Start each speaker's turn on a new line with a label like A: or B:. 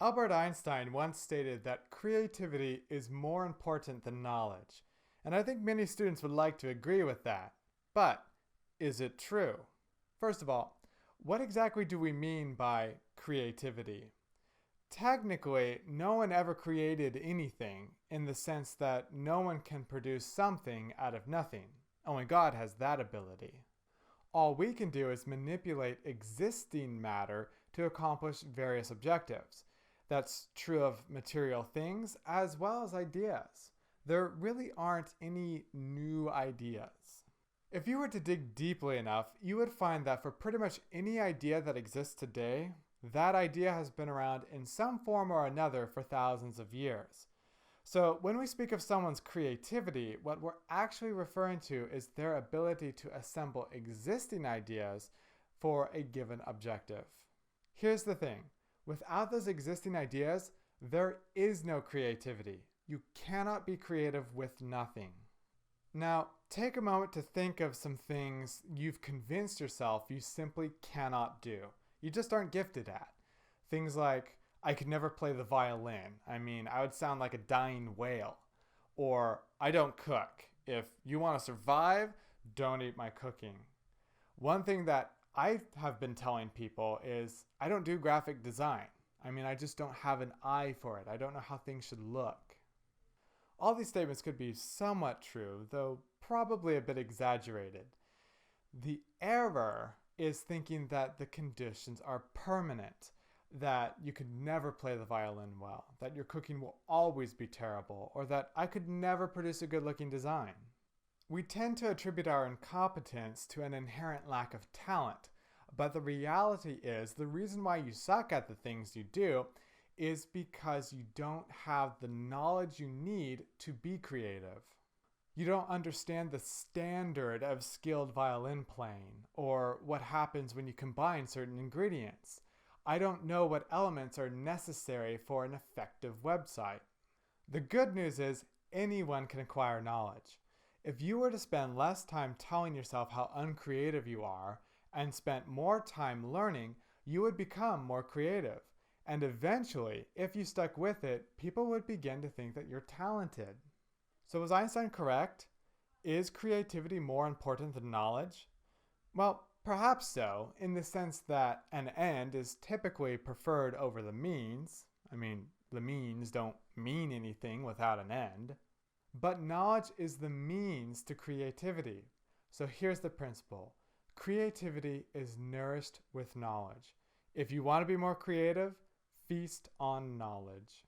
A: Albert Einstein once stated that creativity is more important than knowledge, and I think many students would like to agree with that. But is it true? First of all, what exactly do we mean by creativity? Technically, no one ever created anything in the sense that no one can produce something out of nothing. Only God has that ability. All we can do is manipulate existing matter to accomplish various objectives. That's true of material things as well as ideas. There really aren't any new ideas. If you were to dig deeply enough, you would find that for pretty much any idea that exists today, that idea has been around in some form or another for thousands of years. So when we speak of someone's creativity, what we're actually referring to is their ability to assemble existing ideas for a given objective. Here's the thing. Without those existing ideas, there is no creativity. You cannot be creative with nothing. Now, take a moment to think of some things you've convinced yourself you simply cannot do. You just aren't gifted at. Things like, I could never play the violin. I would sound like a dying whale. Or, I don't cook. If you want to survive, don't eat my cooking. One thing that I have been telling people is, I don't do graphic design. I just don't have an eye for it. I don't know how things should look. All these statements could be somewhat true, though probably a bit exaggerated. The error is thinking that the conditions are permanent, that you could never play the violin well, that your cooking will always be terrible, or that I could never produce a good-looking design. We tend to attribute our incompetence to an inherent lack of talent, but the reality is the reason why you suck at the things you do is because you don't have the knowledge you need to be creative. You don't understand the standard of skilled violin playing, or what happens when you combine certain ingredients. I don't know what elements are necessary for an effective website. The good news is anyone can acquire knowledge. If you were to spend less time telling yourself how uncreative you are and spent more time learning, you would become more creative. And eventually, if you stuck with it, people would begin to think that you're talented. So was Einstein correct? Is creativity more important than knowledge? Well, perhaps so, in the sense that an end is typically preferred over the means. The means don't mean anything without an end. But knowledge is the means to creativity. So here's the principle. Creativity is nourished with knowledge. If you want to be more creative, feast on knowledge.